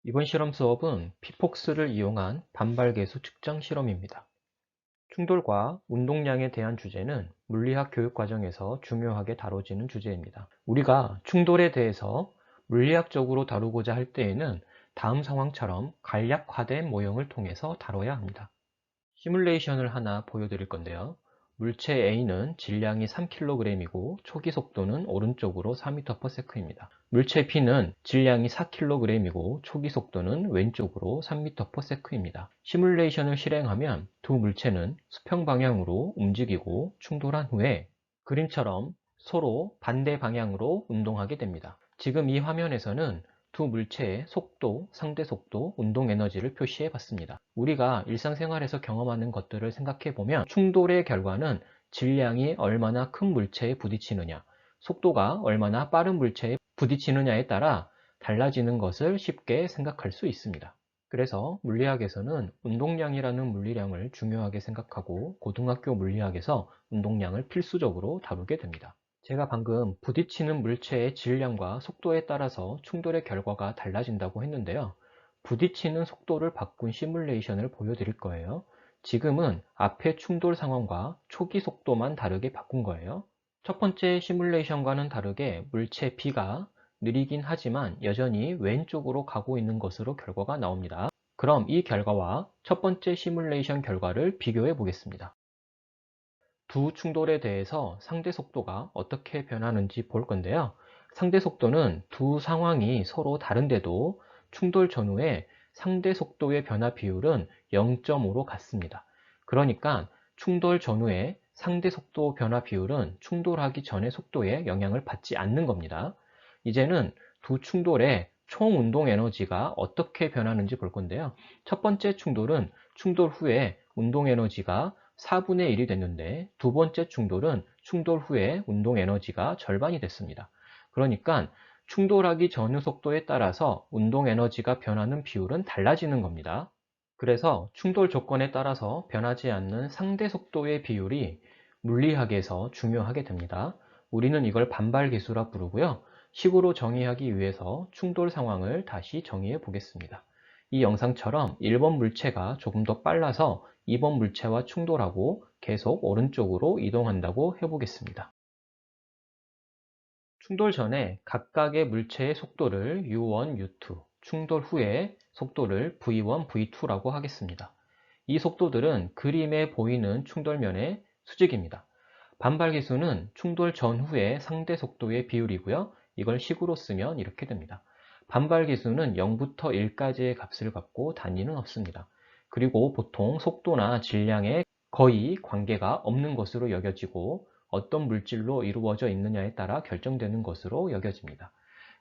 이번 실험 수업은 피폭스를 이용한 반발계수 측정 실험입니다. 충돌과 운동량에 대한 주제는 물리학 교육 과정에서 중요하게 다뤄지는 주제입니다. 우리가 충돌에 대해서 물리학적으로 다루고자 할 때에는 다음 상황처럼 간략화된 모형을 통해서 다뤄야 합니다. 시뮬레이션을 하나 보여드릴 건데요. 물체 A는 질량이 3kg이고 초기 속도는 오른쪽으로 4m/s입니다. 물체 B는 질량이 4kg이고 초기 속도는 왼쪽으로 3m/s입니다. 시뮬레이션을 실행하면 두 물체는 수평 방향으로 움직이고 충돌한 후에 그림처럼 서로 반대 방향으로 운동하게 됩니다. 지금 이 화면에서는 두 물체의 속도, 상대 속도, 운동 에너지를 표시해 봤습니다. 우리가 일상생활에서 경험하는 것들을 생각해 보면 충돌의 결과는 질량이 얼마나 큰 물체에 부딪히느냐, 속도가 얼마나 빠른 물체에 부딪히느냐에 따라 달라지는 것을 쉽게 생각할 수 있습니다. 그래서 물리학에서는 운동량이라는 물리량을 중요하게 생각하고 고등학교 물리학에서 운동량을 필수적으로 다루게 됩니다. 제가 방금 부딪히는 물체의 질량과 속도에 따라서 충돌의 결과가 달라진다고 했는데요. 부딪히는 속도를 바꾼 시뮬레이션을 보여드릴 거예요. 지금은 앞의 충돌 상황과 초기 속도만 다르게 바꾼 거예요. 첫 번째 시뮬레이션과는 다르게 물체 B가 느리긴 하지만 여전히 왼쪽으로 가고 있는 것으로 결과가 나옵니다. 그럼 이 결과와 첫 번째 시뮬레이션 결과를 비교해 보겠습니다. 두 충돌에 대해서 상대 속도가 어떻게 변하는지 볼 건데요. 상대 속도는 두 상황이 서로 다른데도 충돌 전후에 상대 속도의 변화 비율은 0.5로 같습니다. 그러니까 충돌 전후에 상대 속도 변화 비율은 충돌하기 전의 속도에 영향을 받지 않는 겁니다. 이제는 두 충돌의 총 운동 에너지가 어떻게 변하는지 볼 건데요. 첫 번째 충돌은 충돌 후에 운동 에너지가 4분의 1이 됐는데 두 번째 충돌은 충돌 후에 운동 에너지가 절반이 됐습니다. 그러니까 충돌하기 전후 속도에 따라서 운동 에너지가 변하는 비율은 달라지는 겁니다. 그래서 충돌 조건에 따라서 변하지 않는 상대 속도의 비율이 물리학에서 중요하게 됩니다. 우리는 이걸 반발 계수라 부르고요. 식으로 정의하기 위해서 충돌 상황을 다시 정의해 보겠습니다. 이 영상처럼 1번 물체가 조금 더 빨라서 2번 물체와 충돌하고 계속 오른쪽으로 이동한다고 해보겠습니다. 충돌 전에 각각의 물체의 속도를 u1, u2, 충돌 후에 속도를 v1, v2라고 하겠습니다. 이 속도들은 그림에 보이는 충돌면의 수직입니다. 반발계수는 충돌 전후의 상대 속도의 비율이고요. 이걸 식으로 쓰면 이렇게 됩니다. 반발계수는 0부터 1까지의 값을 갖고 단위는 없습니다. 그리고 보통 속도나 질량에 거의 관계가 없는 것으로 여겨지고 어떤 물질로 이루어져 있느냐에 따라 결정되는 것으로 여겨집니다.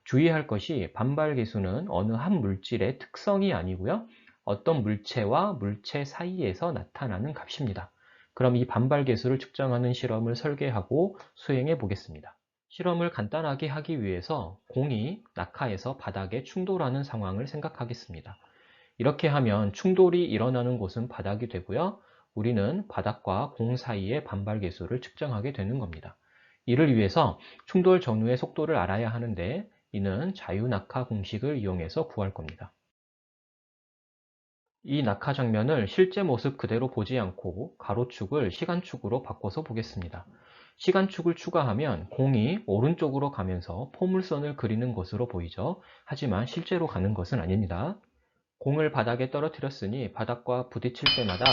주의할 것이 반발계수는 어느 한 물질의 특성이 아니고요. 어떤 물체와 물체 사이에서 나타나는 값입니다. 그럼 이 반발계수를 측정하는 실험을 설계하고 수행해 보겠습니다. 실험을 간단하게 하기 위해서 공이 낙하에서 바닥에 충돌하는 상황을 생각하겠습니다. 이렇게 하면 충돌이 일어나는 곳은 바닥이 되고요. 우리는 바닥과 공 사이의 반발계수를 측정하게 되는 겁니다. 이를 위해서 충돌 전후의 속도를 알아야 하는데 이는 자유낙하 공식을 이용해서 구할 겁니다. 이 낙하 장면을 실제 모습 그대로 보지 않고 가로축을 시간축으로 바꿔서 보겠습니다. 시간축을 추가하면 공이 오른쪽으로 가면서 포물선을 그리는 것으로 보이죠. 하지만 실제로 가는 것은 아닙니다. 공을 바닥에 떨어뜨렸으니 바닥과 부딪힐 때마다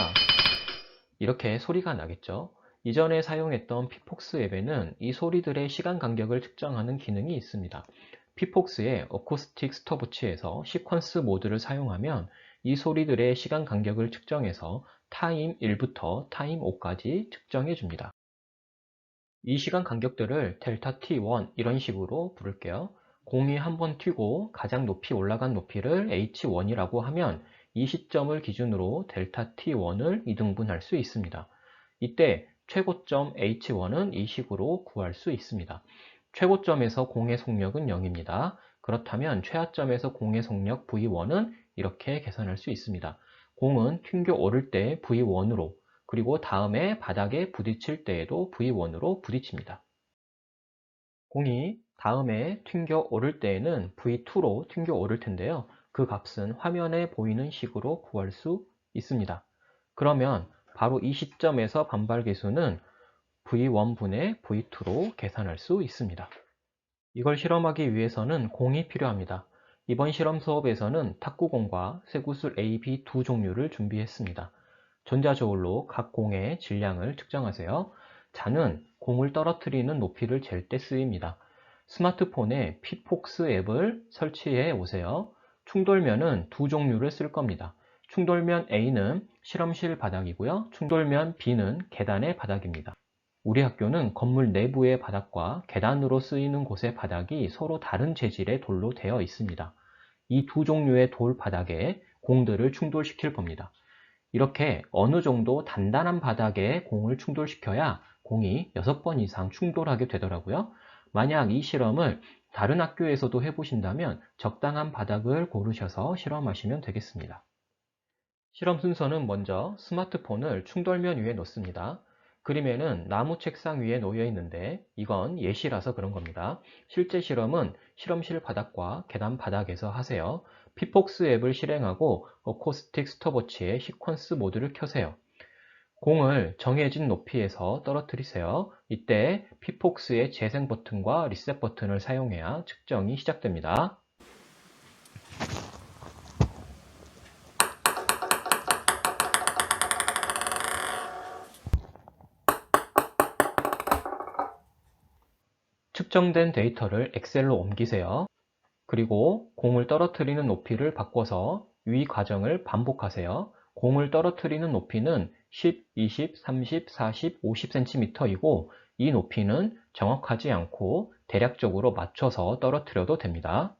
이렇게 소리가 나겠죠. 이전에 사용했던 피폭스 앱에는 이 소리들의 시간 간격을 측정하는 기능이 있습니다. 피폭스의 어쿠스틱 스톱워치에서 시퀀스 모드를 사용하면 이 소리들의 시간 간격을 측정해서 타임 1부터 타임 5까지 측정해 줍니다. 이 시간 간격들을 델타 t1 이런 식으로 부를게요. 공이 한번 튀고 가장 높이 올라간 높이를 h1이라고 하면 이 시점을 기준으로 델타 t1을 이등분할 수 있습니다. 이때 최고점 h1은 이 식으로 구할 수 있습니다. 최고점에서 공의 속력은 0입니다. 그렇다면 최하점에서 공의 속력 v1은 이렇게 계산할 수 있습니다. 공은 튕겨 오를 때 v1으로 그리고 다음에 바닥에 부딪힐 때에도 V1으로 부딪힙니다. 공이 다음에 튕겨 오를 때에는 V2로 튕겨 오를 텐데요. 그 값은 화면에 보이는 식으로 구할 수 있습니다. 그러면 바로 이 시점에서 반발계수는 V1분의 V2로 계산할 수 있습니다. 이걸 실험하기 위해서는 공이 필요합니다. 이번 실험 수업에서는 탁구공과 쇠구슬 A, B 두 종류를 준비했습니다. 전자저울로 각 공의 질량을 측정하세요. 자는 공을 떨어뜨리는 높이를 잴 때 쓰입니다. 스마트폰에 피폭스 앱을 설치해 오세요. 충돌면은 두 종류를 쓸 겁니다. 충돌면 A는 실험실 바닥이고요. 충돌면 B는 계단의 바닥입니다. 우리 학교는 건물 내부의 바닥과 계단으로 쓰이는 곳의 바닥이 서로 다른 재질의 돌로 되어 있습니다. 이 두 종류의 돌 바닥에 공들을 충돌시킬 겁니다. 이렇게 어느 정도 단단한 바닥에 공을 충돌시켜야 공이 6번 이상 충돌하게 되더라고요. 만약 이 실험을 다른 학교에서도 해보신다면 적당한 바닥을 고르셔서 실험하시면 되겠습니다. 실험 순서는 먼저 스마트폰을 충돌면 위에 놓습니다. 그림에는 나무 책상 위에 놓여 있는데 이건 예시라서 그런 겁니다. 실제 실험은 실험실 바닥과 계단 바닥에서 하세요. 피폭스 앱을 실행하고 어코스틱 스톱워치의 시퀀스 모드를 켜세요. 공을 정해진 높이에서 떨어뜨리세요. 이때 피폭스의 재생 버튼과 리셋 버튼을 사용해야 측정이 시작됩니다. 측정된 데이터를 엑셀로 옮기세요. 그리고 공을 떨어뜨리는 높이를 바꿔서 위 과정을 반복하세요. 공을 떨어뜨리는 높이는 10, 20, 30, 40, 50cm이고 이 높이는 정확하지 않고 대략적으로 맞춰서 떨어뜨려도 됩니다.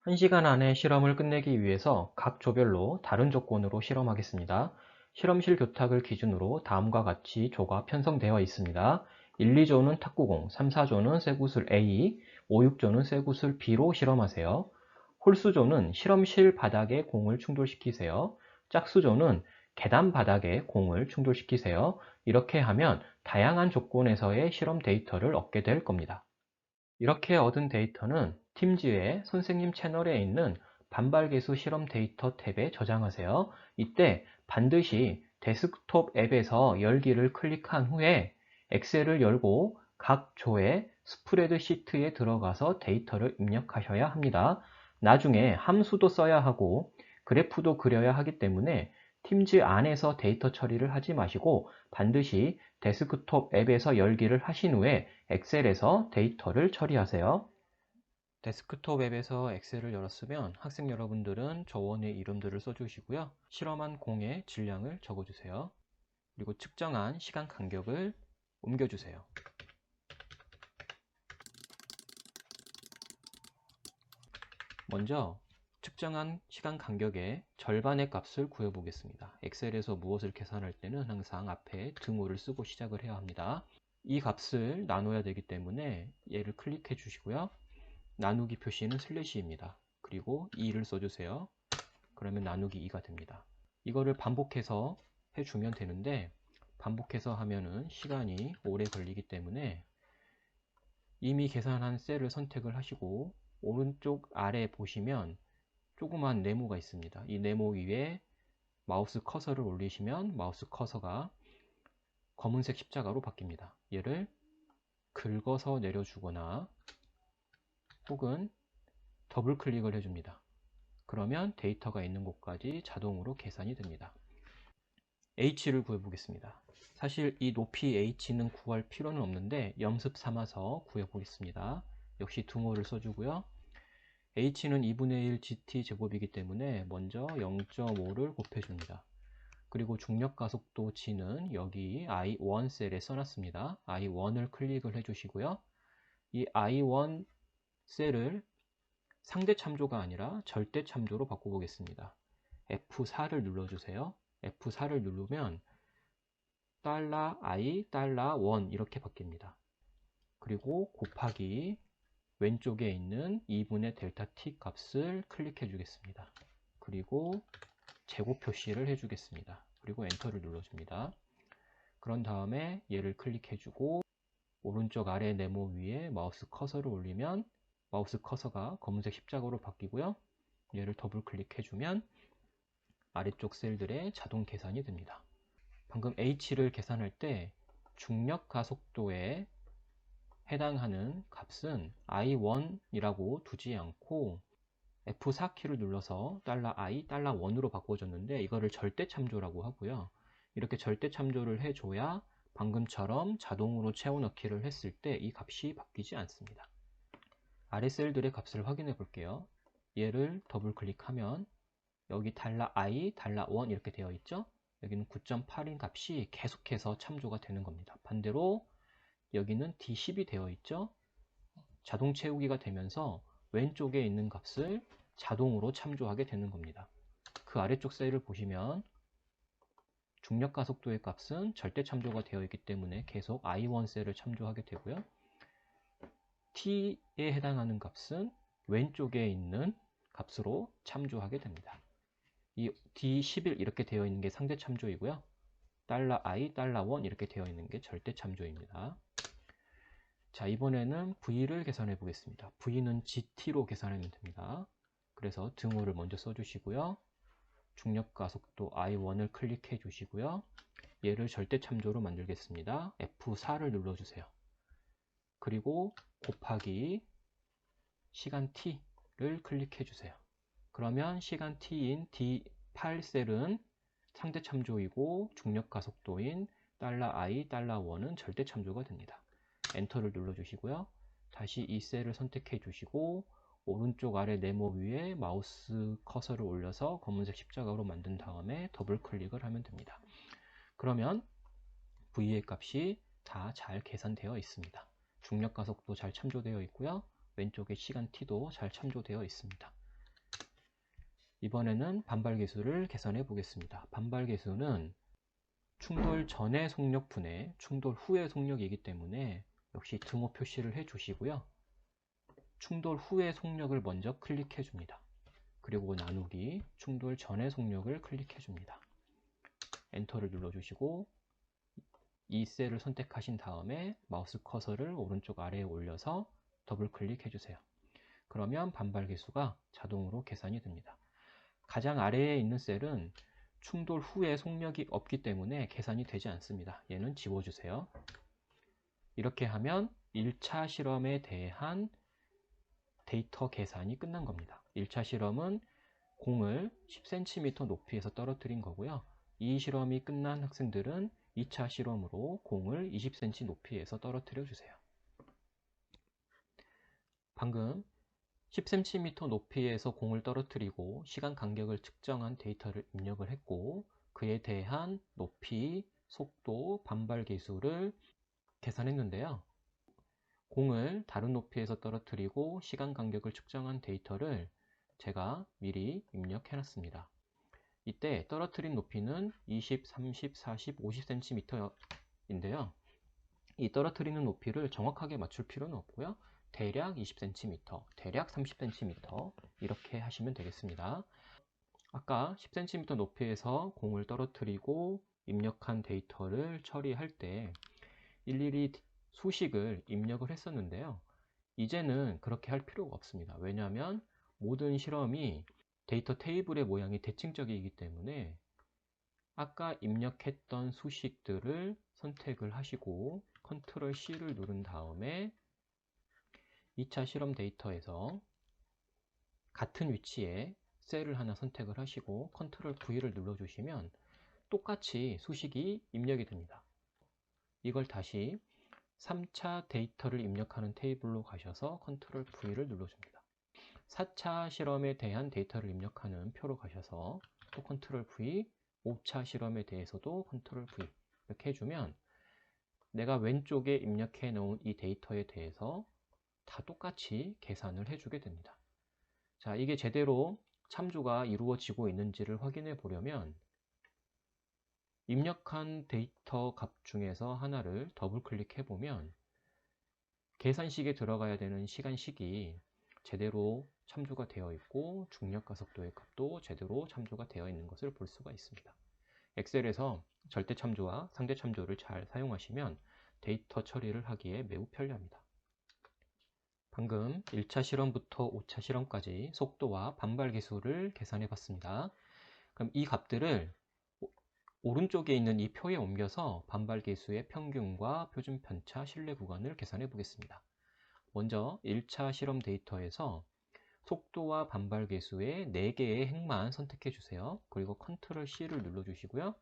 1시간 안에 실험을 끝내기 위해서 각 조별로 다른 조건으로 실험하겠습니다. 실험실 교탁을 기준으로 다음과 같이 조가 편성되어 있습니다. 1, 2조는 탁구공, 3, 4조는 쇠구슬 A, 5, 6조는 쇠구슬 B로 실험하세요. 홀수조는 실험실 바닥에 공을 충돌시키세요. 짝수조는 계단 바닥에 공을 충돌시키세요. 이렇게 하면 다양한 조건에서의 실험 데이터를 얻게 될 겁니다. 이렇게 얻은 데이터는 팀즈의 선생님 채널에 있는 반발계수 실험 데이터 탭에 저장하세요. 이때 반드시 데스크톱 앱에서 열기를 클릭한 후에 엑셀을 열고 각 조의 스프레드 시트에 들어가서 데이터를 입력하셔야 합니다. 나중에 함수도 써야 하고 그래프도 그려야 하기 때문에 팀즈 안에서 데이터 처리를 하지 마시고 반드시 데스크톱 앱에서 열기를 하신 후에 엑셀에서 데이터를 처리하세요. 데스크톱 앱에서 엑셀을 열었으면 학생 여러분들은 조원의 이름들을 써주시고요. 실험한 공의 질량을 적어주세요. 그리고 측정한 시간 간격을 옮겨주세요. 먼저 측정한 시간 간격의 절반의 값을 구해보겠습니다. 엑셀에서 무엇을 계산할 때는 항상 앞에 등호를 쓰고 시작을 해야 합니다. 이 값을 나눠야 되기 때문에 얘를 클릭해 주시고요. 나누기 표시는 슬래시입니다. 그리고 2를 써주세요. 그러면 나누기 2가 됩니다. 이거를 반복해서 해주면 되는데 반복해서 하면은 시간이 오래 걸리기 때문에 이미 계산한 셀을 선택을 하시고 오른쪽 아래 보시면 조그만 네모가 있습니다. 이 네모 위에 마우스 커서를 올리시면 마우스 커서가 검은색 십자가로 바뀝니다. 얘를 긁어서 내려주거나 혹은 더블 클릭을 해줍니다. 그러면 데이터가 있는 곳까지 자동으로 계산이 됩니다. h를 구해보겠습니다. 사실 이 높이 h는 구할 필요는 없는데 염습 삼아서 구해보겠습니다. 역시 등호를 써주고요. h는 2분의 1 gt 제곱이기 때문에 먼저 0.5를 곱해줍니다. 그리고 중력 가속도 g는 여기 i1 셀에 써놨습니다. i1을 클릭을 해주시고요. 이 i1 셀을 상대 참조가 아니라 절대 참조로 바꿔보겠습니다. F4를 눌러주세요. F4를 누르면 $i, $1 이렇게 바뀝니다. 그리고 곱하기 왼쪽에 있는 2분의 델타 t 값을 클릭해 주겠습니다. 그리고 제곱 표시를 해주겠습니다. 그리고 엔터를 눌러줍니다. 그런 다음에 얘를 클릭해 주고 오른쪽 아래 네모 위에 마우스 커서를 올리면 마우스 커서가 검은색 십자가로 바뀌고요. 얘를 더블 클릭해주면 아래쪽 셀들의 자동 계산이 됩니다. 방금 H를 계산할 때 중력 가속도에 해당하는 값은 I1이라고 두지 않고 F4키를 눌러서 $i, $1으로 바꿔줬는데 이거를 절대 참조라고 하고요. 이렇게 절대 참조를 해줘야 방금처럼 자동으로 채워넣기를 했을 때 이 값이 바뀌지 않습니다. 아래 셀들의 값을 확인해 볼게요. 얘를 더블 클릭하면 여기 $i, $1 이렇게 되어 있죠. 여기는 9.8인 값이 계속해서 참조가 되는 겁니다. 반대로 여기는 D10이 되어 있죠. 자동 채우기가 되면서 왼쪽에 있는 값을 자동으로 참조하게 되는 겁니다. 그 아래쪽 셀을 보시면 중력 가속도의 값은 절대 참조가 되어 있기 때문에 계속 I1 셀을 참조하게 되고요. T에 해당하는 값은 왼쪽에 있는 값으로 참조하게 됩니다. 이 D11 이렇게 되어 있는 게 상대 참조이고요. $i, $1 이렇게 되어 있는 게 절대 참조입니다. 자, 이번에는 V를 계산해 보겠습니다. V는 GT로 계산하면 됩니다. 그래서 등호를 먼저 써주시고요. 중력 가속도 I1을 클릭해 주시고요. 얘를 절대 참조로 만들겠습니다. F4를 눌러주세요. 그리고 곱하기 시간 T를 클릭해 주세요. 그러면 시간 T인 D8셀은 상대 참조이고 중력 가속도인 $i, $1은 절대 참조가 됩니다. 엔터를 눌러주시고요. 다시 이 셀을 선택해 주시고 오른쪽 아래 네모 위에 마우스 커서를 올려서 검은색 십자가로 만든 다음에 더블 클릭을 하면 됩니다. 그러면 V의 값이 다 잘 계산되어 있습니다. 중력 가속도 잘 참조되어 있고요. 왼쪽에 시간 T도 잘 참조되어 있습니다. 이번에는 반발 계수를 계산해 보겠습니다. 반발 계수는 충돌 전의 속력분의 충돌 후의 속력이기 때문에 역시 등호 표시를 해 주시고요. 충돌 후의 속력을 먼저 클릭해 줍니다. 그리고 나누기 충돌 전의 속력을 클릭해 줍니다. 엔터를 눌러 주시고 이 셀을 선택하신 다음에 마우스 커서를 오른쪽 아래에 올려서 더블 클릭해 주세요. 그러면 반발 계수가 자동으로 계산이 됩니다. 가장 아래에 있는 셀은 충돌 후에 속력이 없기 때문에 계산이 되지 않습니다. 얘는 지워주세요. 이렇게 하면 1차 실험에 대한 데이터 계산이 끝난 겁니다. 1차 실험은 공을 10cm 높이에서 떨어뜨린 거고요. 이 실험이 끝난 학생들은 2차 실험으로 공을 20cm 높이에서 떨어뜨려 주세요. 방금 10cm 높이에서 공을 떨어뜨리고 시간 간격을 측정한 데이터를 입력을 했고 그에 대한 높이, 속도, 반발 계수를 계산했는데요. 공을 다른 높이에서 떨어뜨리고 시간 간격을 측정한 데이터를 제가 미리 입력해 놨습니다. 이때 떨어뜨린 높이는 20, 30, 40, 50cm인데요. 이 떨어뜨리는 높이를 정확하게 맞출 필요는 없고요. 대략 20cm, 대략 30cm 이렇게 하시면 되겠습니다. 아까 10cm 높이에서 공을 떨어뜨리고 입력한 데이터를 처리할 때 일일이 수식을 입력을 했었는데요. 이제는 그렇게 할 필요가 없습니다. 왜냐하면 모든 실험이 데이터 테이블의 모양이 대칭적이기 때문에 아까 입력했던 수식들을 선택을 하시고 컨트롤 C를 누른 다음에 2차 실험 데이터에서 같은 위치에 셀을 하나 선택을 하시고 컨트롤 V를 눌러주시면 똑같이 수식이 입력이 됩니다. 이걸 다시 3차 데이터를 입력하는 테이블로 가셔서 컨트롤 V를 눌러줍니다. 4차 실험에 대한 데이터를 입력하는 표로 가셔서 또 컨트롤 V, 5차 실험에 대해서도 컨트롤 V 이렇게 해주면 내가 왼쪽에 입력해 놓은 이 데이터에 대해서 다 똑같이 계산을 해주게 됩니다. 자, 이게 제대로 참조가 이루어지고 있는지를 확인해 보려면 입력한 데이터 값 중에서 하나를 더블 클릭해 보면 계산식에 들어가야 되는 시간식이 제대로 참조가 되어 있고 중력 가속도의 값도 제대로 참조가 되어 있는 것을 볼 수가 있습니다. 엑셀에서 절대 참조와 상대 참조를 잘 사용하시면 데이터 처리를 하기에 매우 편리합니다. 방금 1차 실험부터 5차 실험까지 속도와 반발 계수를 계산해 봤습니다. 그럼 이 값들을 오른쪽에 있는 이 표에 옮겨서 반발 계수의 평균과 표준 편차 신뢰 구간을 계산해 보겠습니다. 먼저 1차 실험 데이터에서 속도와 반발 계수의 4개의 행만 선택해 주세요. 그리고 컨트롤 C를 눌러 주시고요.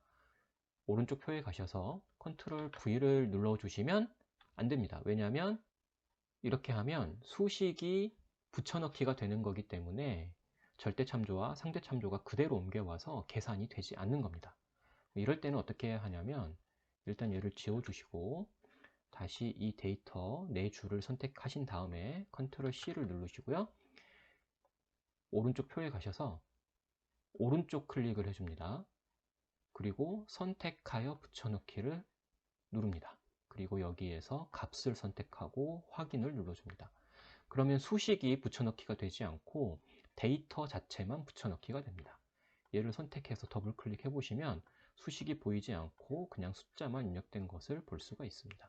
오른쪽 표에 가셔서 컨트롤 V를 눌러 주시면 안 됩니다. 왜냐하면 이렇게 하면 수식이 붙여넣기가 되는 거기 때문에 절대 참조와 상대 참조가 그대로 옮겨와서 계산이 되지 않는 겁니다. 이럴 때는 어떻게 해야 하냐면 일단 얘를 지워 주시고 다시 이 데이터 4줄을 선택하신 다음에 컨트롤 C를 누르시고요. 오른쪽 표에 가셔서 오른쪽 클릭을 해줍니다. 그리고 선택하여 붙여넣기를 누릅니다. 그리고 여기에서 값을 선택하고 확인을 눌러줍니다. 그러면 수식이 붙여넣기가 되지 않고 데이터 자체만 붙여넣기가 됩니다. 얘를 선택해서 더블 클릭해 보시면 수식이 보이지 않고 그냥 숫자만 입력된 것을 볼 수가 있습니다.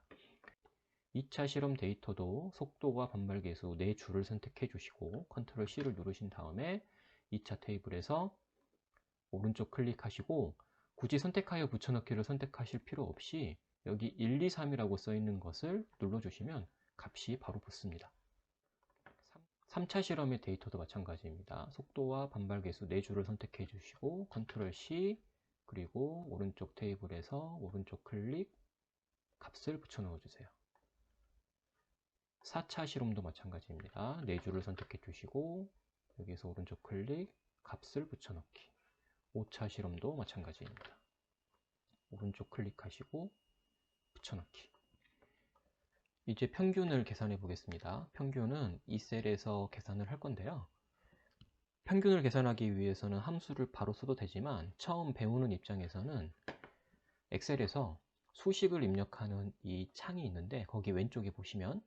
2차 실험 데이터도 속도와 반발 계수 4줄을 선택해 주시고 컨트롤 C를 누르신 다음에 2차 테이블에서 오른쪽 클릭하시고 굳이 선택하여 붙여넣기를 선택하실 필요 없이 여기 1, 2, 3이라고 써 있는 것을 눌러주시면 값이 바로 붙습니다. 3차 실험의 데이터도 마찬가지입니다. 속도와 반발 계수 4줄을 선택해 주시고 컨트롤 C 그리고 오른쪽 테이블에서 오른쪽 클릭 값을 붙여 넣어 주세요. 4차 실험도 마찬가지입니다. 4줄을 선택해 주시고 여기서 오른쪽 클릭 값을 붙여 넣기. 5차 실험도 마찬가지입니다. 오른쪽 클릭하시고 붙여넣기. 이제 평균을 계산해 보겠습니다. 평균은 이 셀에서 계산을 할 건데요. 평균을 계산하기 위해서는 함수를 바로 써도 되지만 처음 배우는 입장에서는 엑셀에서 수식을 입력하는 이 창이 있는데 거기 왼쪽에 보시면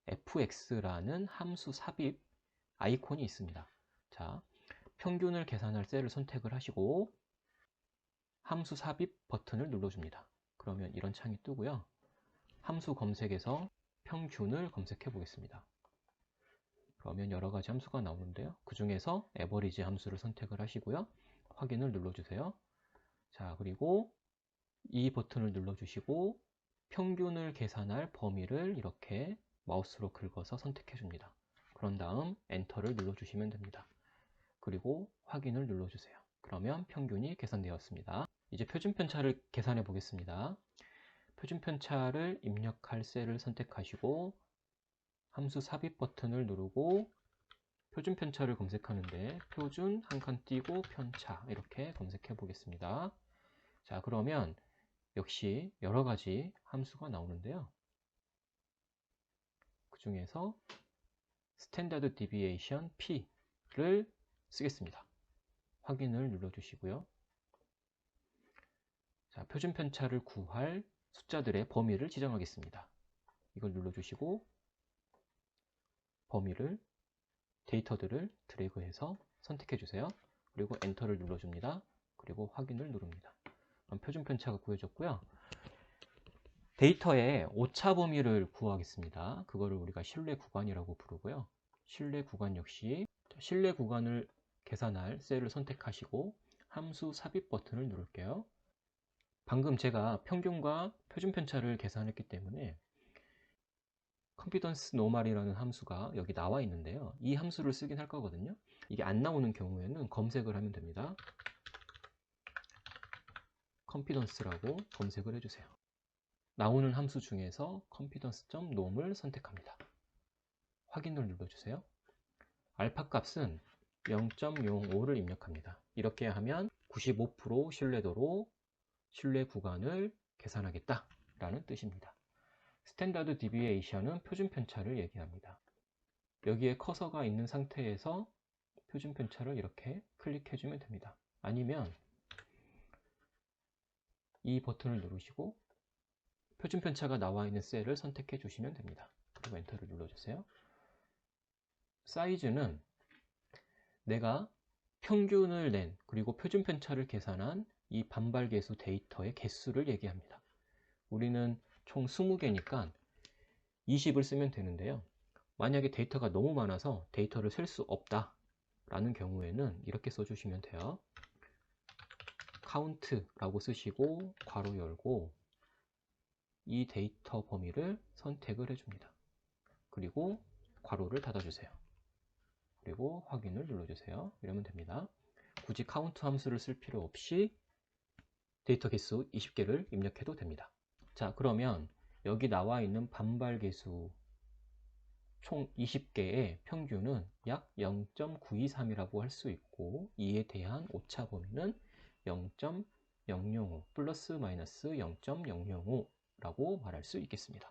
fx라는 함수 삽입 아이콘이 있습니다. 자, 평균을 계산할 셀을 선택을 하시고 함수 삽입 버튼을 눌러줍니다. 그러면 이런 창이 뜨고요. 함수 검색에서 평균을 검색해 보겠습니다. 그러면 여러 가지 함수가 나오는데요. 그 중에서 에버리지 함수를 선택을 하시고요. 확인을 눌러주세요. 자, 그리고 이 버튼을 눌러주시고 평균을 계산할 범위를 이렇게 마우스로 긁어서 선택해 줍니다. 그런 다음 엔터를 눌러주시면 됩니다. 그리고 확인을 눌러주세요. 그러면 평균이 계산되었습니다. 이제 표준 편차를 계산해 보겠습니다. 표준 편차를 입력할 셀을 선택하시고 함수 삽입 버튼을 누르고 표준 편차를 검색하는데 표준 한 칸 띄고 편차 이렇게 검색해 보겠습니다. 자, 그러면 역시 여러 가지 함수가 나오는데요. 그 중에서 스탠다드 디비에이션 P를 쓰겠습니다. 확인을 눌러주시고요. 자, 표준 편차를 구할 숫자들의 범위를 지정하겠습니다. 이걸 눌러주시고 범위를 데이터들을 드래그해서 선택해 주세요. 그리고 엔터를 눌러줍니다. 그리고 확인을 누릅니다. 그럼 표준 편차가 구해졌고요. 데이터의 오차 범위를 구하겠습니다. 그거를 우리가 신뢰 구간이라고 부르고요. 신뢰 구간 역시 신뢰 구간을 계산할 셀을 선택하시고 함수 삽입 버튼을 누를게요. 방금 제가 평균과 표준 편차를 계산했기 때문에 컴피던스 노멀이라는 함수가 여기 나와 있는데요. 이 함수를 쓰긴 할 거거든요. 이게 안 나오는 경우에는 검색을 하면 됩니다. 컴피던스라고 검색을 해주세요. 나오는 함수 중에서 confidence.norm을 선택합니다. 확인을 눌러주세요. 알파 값은 0.05를 입력합니다. 이렇게 하면 95% 신뢰도로 신뢰 구간을 계산하겠다 라는 뜻입니다. 스탠다드 디비에이션은 표준 편차를 얘기합니다. 여기에 커서가 있는 상태에서 표준 편차를 이렇게 클릭해 주면 됩니다. 아니면 이 버튼을 누르시고 표준 편차가 나와 있는 셀을 선택해 주시면 됩니다. 그리고 엔터를 눌러주세요. 사이즈는 내가 평균을 낸 그리고 표준 편차를 계산한 이 반발 계수 데이터의 개수를 얘기합니다. 우리는 총 20개니까 20을 쓰면 되는데요. 만약에 데이터가 너무 많아서 데이터를 셀 수 없다 라는 경우에는 이렇게 써주시면 돼요. count라고 쓰시고 괄호 열고 이 데이터 범위를 선택을 해줍니다. 그리고 괄호를 닫아주세요. 그리고 확인을 눌러주세요. 이러면 됩니다. 굳이 count 함수를 쓸 필요 없이 데이터 개수 20개를 입력해도 됩니다. 자, 그러면 여기 나와 있는 반발 개수 총 20개의 평균은 약 0.923이라고 할 수 있고, 이에 대한 오차 범위는 0.005 플러스 마이너스 0.005라고 말할 수 있겠습니다.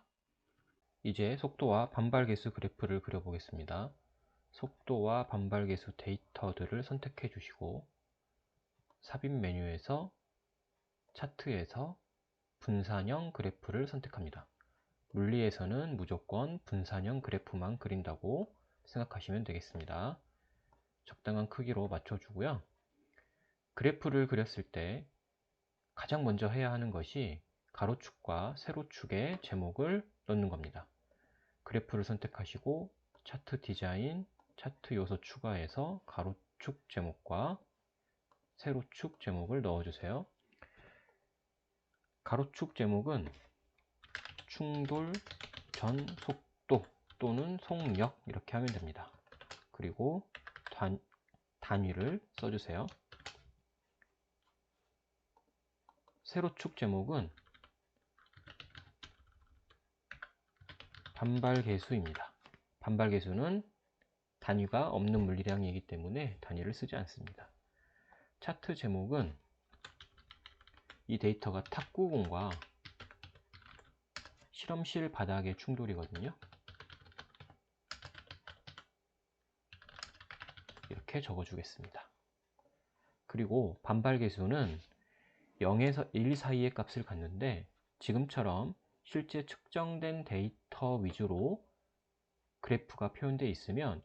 이제 속도와 반발 개수 그래프를 그려보겠습니다. 속도와 반발 개수 데이터들을 선택해 주시고 삽입 메뉴에서 차트에서 분산형 그래프를 선택합니다. 물리에서는 무조건 분산형 그래프만 그린다고 생각하시면 되겠습니다. 적당한 크기로 맞춰주고요. 그래프를 그렸을 때 가장 먼저 해야 하는 것이 가로축과 세로축의 제목을 넣는 겁니다. 그래프를 선택하시고 차트 디자인, 차트 요소 추가해서 가로축 제목과 세로축 제목을 넣어주세요. 가로축 제목은 충돌 전 속도 또는 속력 이렇게 하면 됩니다. 그리고 단위를 써주세요. 세로축 제목은 반발 계수입니다. 반발 계수는 단위가 없는 물리량이기 때문에 단위를 쓰지 않습니다. 차트 제목은 이 데이터가 탁구공과 실험실 바닥의 충돌이거든요. 이렇게 적어주겠습니다. 그리고 반발 계수는 0에서 1 사이의 값을 갖는데 지금처럼 실제 측정된 데이터 위주로 그래프가 표현되어 있으면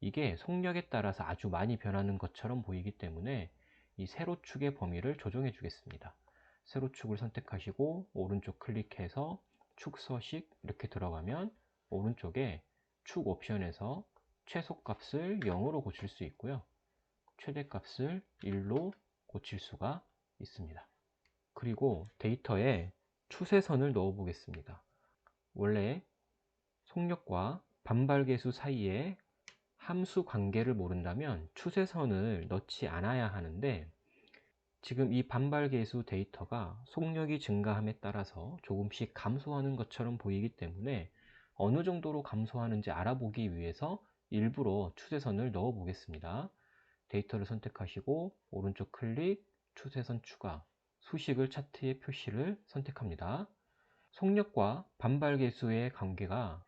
이게 속력에 따라서 아주 많이 변하는 것처럼 보이기 때문에 이 세로축의 범위를 조정해 주겠습니다. 세로축을 선택하시고 오른쪽 클릭해서 축서식 이렇게 들어가면 오른쪽에 축 옵션에서 최소값을 0으로 고칠 수 있고요. 최대값을 1로 고칠 수가 있습니다. 그리고 데이터에 추세선을 넣어 보겠습니다. 원래 속력과 반발계수 사이에 함수 관계를 모른다면 추세선을 넣지 않아야 하는데 지금 이 반발계수 데이터가 속력이 증가함에 따라서 조금씩 감소하는 것처럼 보이기 때문에 어느 정도로 감소하는지 알아보기 위해서 일부러 추세선을 넣어 보겠습니다. 데이터를 선택하시고 오른쪽 클릭, 추세선 추가, 수식을 차트의 표시를 선택합니다. 속력과 반발계수의 관계가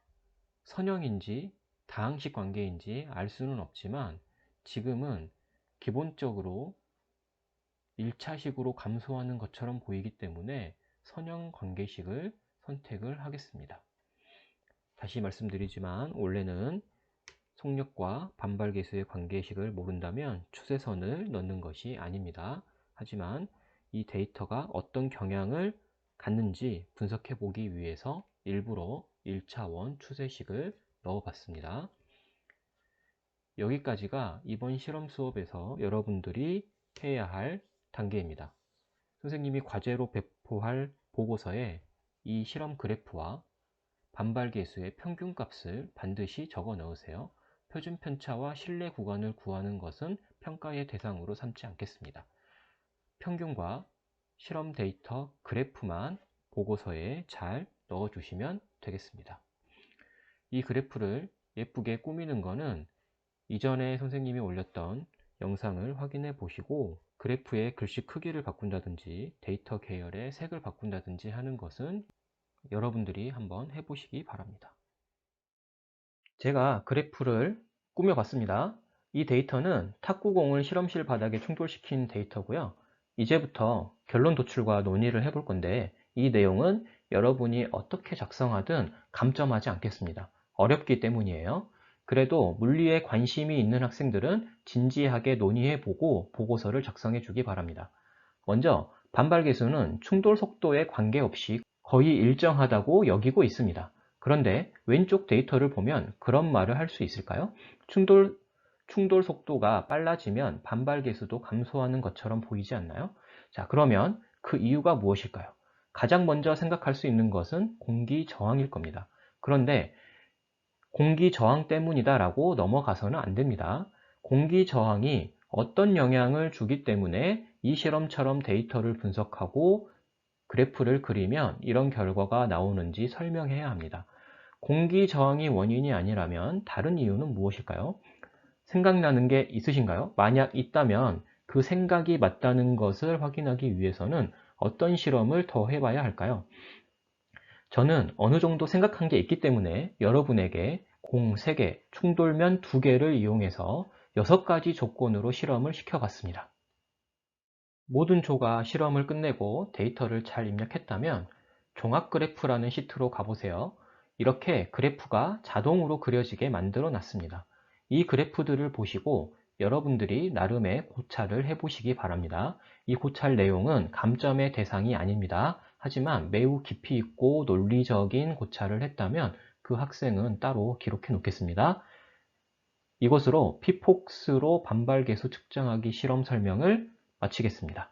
선형인지 다항식 관계인지 알 수는 없지만 지금은 기본적으로 1차식으로 감소하는 것처럼 보이기 때문에 선형 관계식을 선택을 하겠습니다. 다시 말씀드리지만 원래는 속력과 반발계수의 관계식을 모른다면 추세선을 넣는 것이 아닙니다. 하지만 이 데이터가 어떤 경향을 갖는지 분석해 보기 위해서 일부러 1차원 추세식을 넣어 봤습니다. 여기까지가 이번 실험 수업에서 여러분들이 해야 할 단계입니다. 선생님이 과제로 배포할 보고서에 이 실험 그래프와 반발계수의 평균값을 반드시 적어 넣으세요. 표준 편차와 신뢰 구간을 구하는 것은 평가의 대상으로 삼지 않겠습니다. 평균과 실험 데이터 그래프만 보고서에 잘 넣어주시면 되겠습니다. 이 그래프를 예쁘게 꾸미는 것은 이전에 선생님이 올렸던 영상을 확인해 보시고 그래프의 글씨 크기를 바꾼다든지 데이터 계열의 색을 바꾼다든지 하는 것은 여러분들이 한번 해보시기 바랍니다. 제가 그래프를 꾸며봤습니다. 이 데이터는 탁구공을 실험실 바닥에 충돌시킨 데이터고요. 이제부터 결론 도출과 논의를 해볼 건데 이 내용은 여러분이 어떻게 작성하든 감점하지 않겠습니다. 어렵기 때문이에요. 그래도 물리에 관심이 있는 학생들은 진지하게 논의해보고 보고서를 작성해 주기 바랍니다. 먼저 반발계수는 충돌 속도에 관계없이 거의 일정하다고 여기고 있습니다. 그런데 왼쪽 데이터를 보면 그런 말을 할 수 있을까요? 충돌 속도가 빨라지면 반발 계수도 감소하는 것처럼 보이지 않나요? 자, 그러면 그 이유가 무엇일까요? 가장 먼저 생각할 수 있는 것은 공기 저항일 겁니다. 그런데 공기 저항 때문이다라고 넘어가서는 안 됩니다. 공기 저항이 어떤 영향을 주기 때문에 이 실험처럼 데이터를 분석하고 그래프를 그리면 이런 결과가 나오는지 설명해야 합니다. 공기 저항이 원인이 아니라면 다른 이유는 무엇일까요? 생각나는 게 있으신가요? 만약 있다면 그 생각이 맞다는 것을 확인하기 위해서는 어떤 실험을 더 해봐야 할까요? 저는 어느 정도 생각한 게 있기 때문에 여러분에게 공 3개, 충돌면 2개를 이용해서 6가지 조건으로 실험을 시켜봤습니다. 모든 조가 실험을 끝내고 데이터를 잘 입력했다면 종합그래프라는 시트로 가보세요. 이렇게 그래프가 자동으로 그려지게 만들어 놨습니다. 이 그래프들을 보시고 여러분들이 나름의 고찰을 해보시기 바랍니다. 이 고찰 내용은 감점의 대상이 아닙니다. 하지만 매우 깊이 있고 논리적인 고찰을 했다면 그 학생은 따로 기록해 놓겠습니다. 이것으로 피폭스로 반발계수 측정하기 실험 설명을 마치겠습니다.